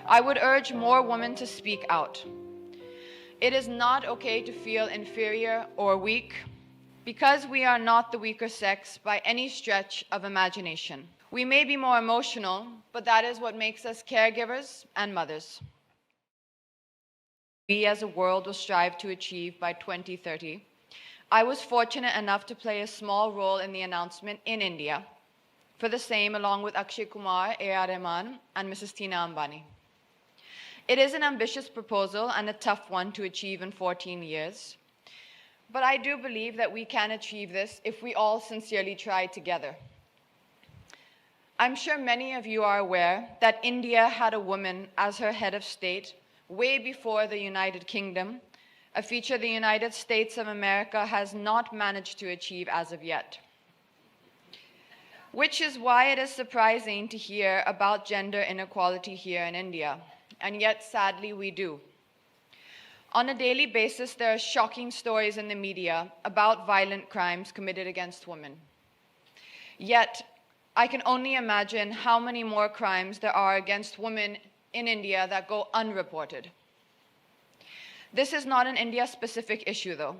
I would urge more women to speak out. It is not okay to feel inferior or weak because we are not the weaker sex by any stretch of imagination. We may be more emotional, but that is what makes us caregivers and mothers. We as a world will strive to achieve by 2030. I was fortunate enough to play a small role in the announcement in India for the same, along with Akshay Kumar, A.R. Rahman, and Mrs. Tina Ambani. It is an ambitious proposal and a tough one to achieve in 14 years. But I do believe that we can achieve this if we all sincerely try together. I'm sure many of you are aware that India had a woman as her head of state way before the United Kingdom, a feature the United States of America has not managed to achieve as of yet. Which is why it is surprising to hear about gender inequality here in India, and yet sadly we do. On a daily basis, there are shocking stories in the media about violent crimes committed against women. Yet, I can only imagine how many more crimes there are against women in India that go unreported. This is not an India-specific issue, though.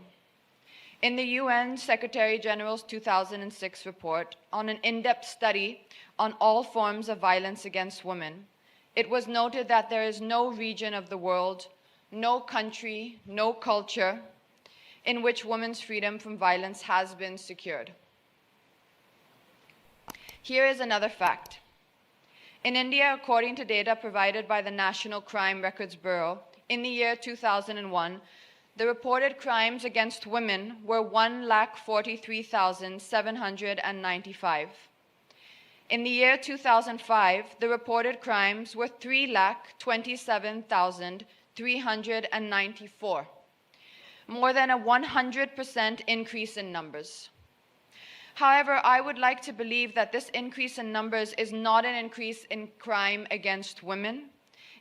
In the UN Secretary General's 2006 report on an in-depth study on all forms of violence against women, it was noted that there is no region of the world, no country, no culture in which women's freedom from violence has been secured. Here is another fact. In India, according to data provided by the National Crime Records Bureau, in the year 2001, the reported crimes against women were 1,43,795. In the year 2005, the reported crimes were 3,27,394, more than a 100% increase in numbers. However, I would like to believe that this increase in numbers is not an increase in crime against women.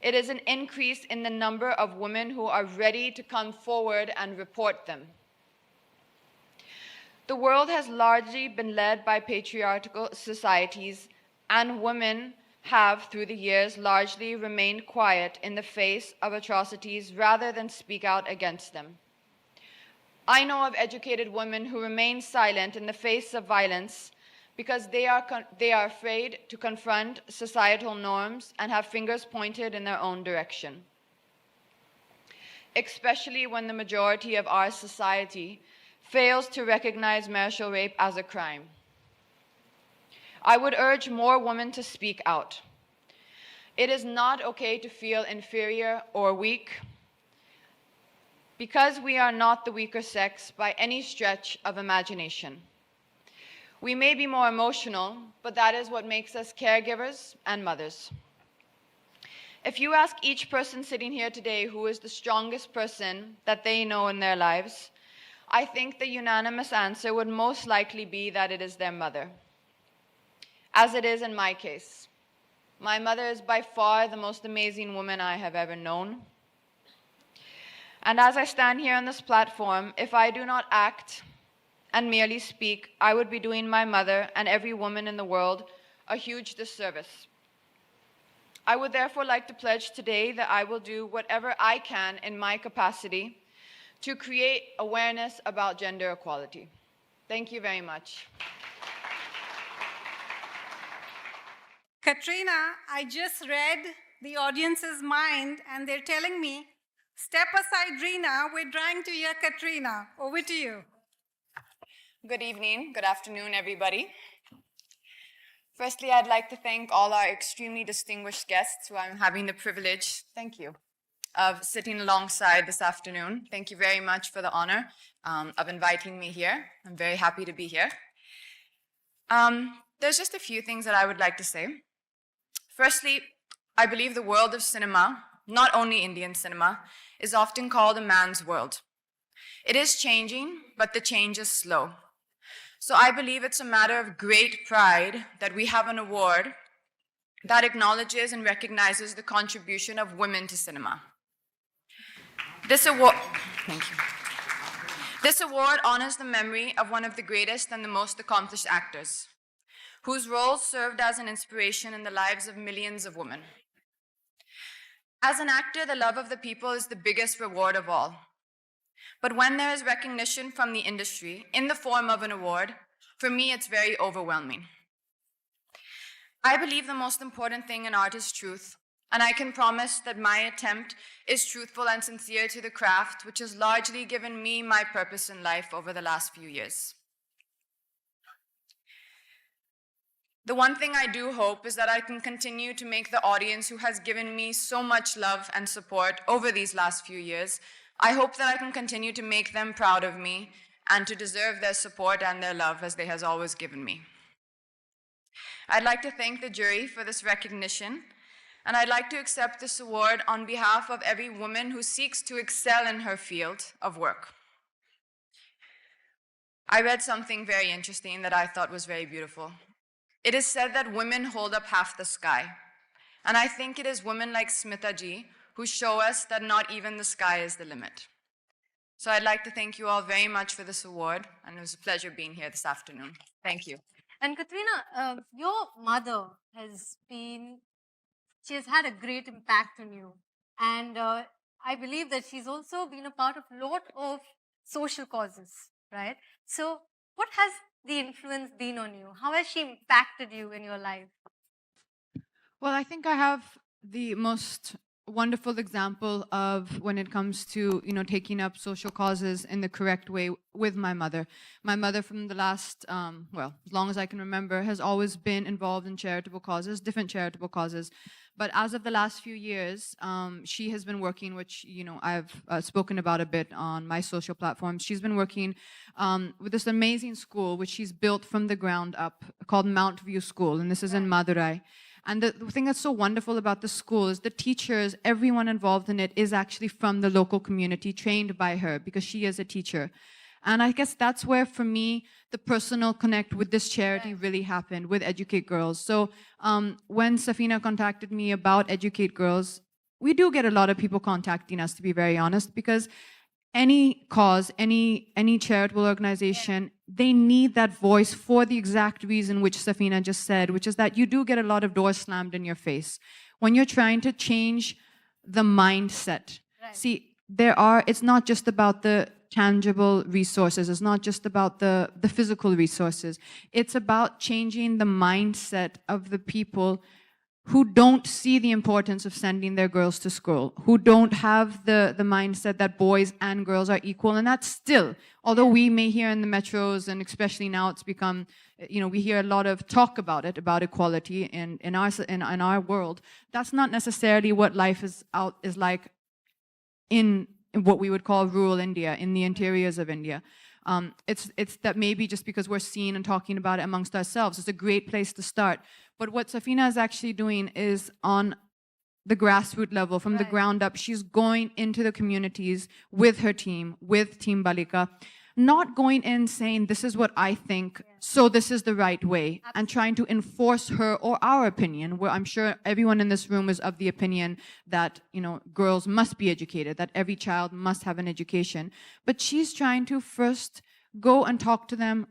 It is an increase in the number of women who are ready to come forward and report them. The world has largely been led by patriarchal societies, and women have, through the years, largely remained quiet in the face of atrocities rather than speak out against them. I know of educated women who remain silent in the face of violence because they are afraid to confront societal norms and have fingers pointed in their own direction, especially when the majority of our society fails to recognize marital rape as a crime. I would urge more women to speak out. It is not okay to feel inferior or weak because we are not the weaker sex by any stretch of imagination. We may be more emotional, but that is what makes us caregivers and mothers. If you ask each person sitting here today who is the strongest person that they know in their lives, I think the unanimous answer would most likely be that it is their mother, as it is in my case. My mother is by far the most amazing woman I have ever known. And as I stand here on this platform, if I do not act and merely speak, I would be doing my mother and every woman in the world a huge disservice. I would therefore like to pledge today that I will do whatever I can in my capacity to create awareness about gender equality. Thank you very much. Katrina, I just read the audience's mind and they're telling me, step aside, Reena, we're trying to hear Katrina. Over to you. Good evening, good afternoon, everybody. Firstly, I'd like to thank all our extremely distinguished guests who I'm having the privilege, thank you, of sitting alongside this afternoon. Thank you very much for the honor of inviting me here. I'm very happy to be here. There's just a few things that I would like to say. Firstly, I believe the world of cinema, not only Indian cinema, is often called a man's world. It is changing, but the change is slow. So I believe it's a matter of great pride that we have an award that acknowledges and recognizes the contribution of women to cinema. This award honors the memory of one of the greatest and the most accomplished actors, whose roles served as an inspiration in the lives of millions of women. As an actor, the love of the people is the biggest reward of all. But when there is recognition from the industry in the form of an award, for me, it's very overwhelming. I believe the most important thing in art is truth, and I can promise that my attempt is truthful and sincere to the craft, which has largely given me my purpose in life over the last few years. The one thing I do hope is that I can continue to make the audience who has given me so much love and support over these last few years, I hope that I can continue to make them proud of me and to deserve their support and their love as they has always given me. I'd like to thank the jury for this recognition, and I'd like to accept this award on behalf of every woman who seeks to excel in her field of work. I read something very interesting that I thought was very beautiful. It is said that women hold up half the sky, and I think it is women like Smita ji who show us that not even the sky is the limit. So I'd like to thank you all very much for this award, and it was a pleasure being here this afternoon. Thank you. And Katrina, your mother she has had a great impact on you. And I believe that she's also been a part of a lot of social causes, right? So what has the influence been on you? How has she impacted you in your life? Well, I think I have the most wonderful example of when it comes to, taking up social causes in the correct way with my mother. My mother from the last, as long as I can remember, has always been involved in charitable causes, different charitable causes. But as of the last few years, she has been working, which, I've spoken about a bit on my social platforms. She's been working with this amazing school, which she's built from the ground up, called Mount View School, and this is in Madurai. And the thing that's so wonderful about the school is the teachers, everyone involved in it is actually from the local community, trained by her, because she is a teacher. And I guess that's where, for me, the personal connect with this charity really happened, with Educate Girls. So when Safina contacted me about Educate Girls, we do get a lot of people contacting us, to be very honest, because any cause, any charitable organization, they need that voice for the exact reason which Safina just said, which is that you do get a lot of doors slammed in your face when you're trying to change the mindset. Right. See, it's not just about the tangible resources, it's not just about the physical resources. It's about changing the mindset of the people who don't see the importance of sending their girls to school, who don't have the mindset that boys and girls are equal. And that's still, although we may hear in the metros, and especially now it's become, we hear a lot of talk about it, about equality in our world. That's not necessarily what life is like in what we would call rural India, in the interiors of India. It's that maybe just because we're seeing and talking about it amongst ourselves, it's a great place to start. But what Safina is actually doing is on the grassroots level, from the ground up, she's going into the communities with her team, with Team Balika, not going in saying, this is what I think, so this is the right way, and trying to enforce her or our opinion, where I'm sure everyone in this room is of the opinion that, girls must be educated, that every child must have an education. But she's trying to first go and talk to them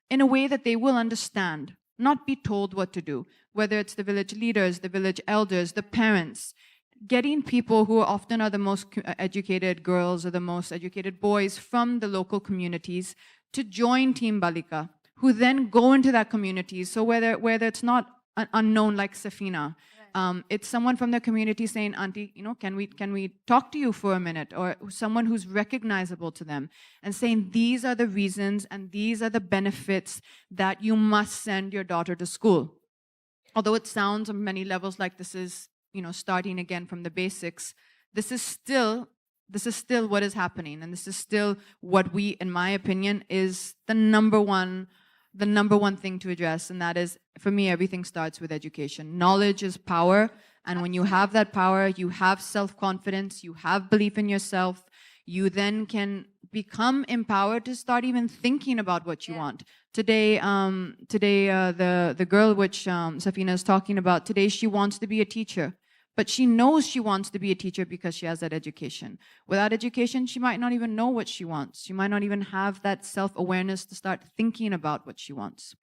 in a way that they will understand, not be told what to do, whether it's the village leaders, the village elders, the parents, getting people who often are the most educated girls or the most educated boys from the local communities to join Team Balika, who then go into that community. So whether it's not an unknown like Safina, it's someone from the community saying, Auntie, can we talk to you for a minute? Or someone who's recognizable to them and saying, these are the reasons and these are the benefits that you must send your daughter to school. Although it sounds on many levels like this is, starting again from the basics, this is still what is happening. And this is still what we, in my opinion, is the number one thing to address. And that is, for me, everything starts with education. Knowledge is power. And when you have that power, you have self-confidence, you have belief in yourself, you then can become empowered to start even thinking about what you want. Today, the girl which Safina is talking about, today she wants to be a teacher. But she knows she wants to be a teacher because she has that education. Without education, she might not even know what she wants. She might not even have that self-awareness to start thinking about what she wants.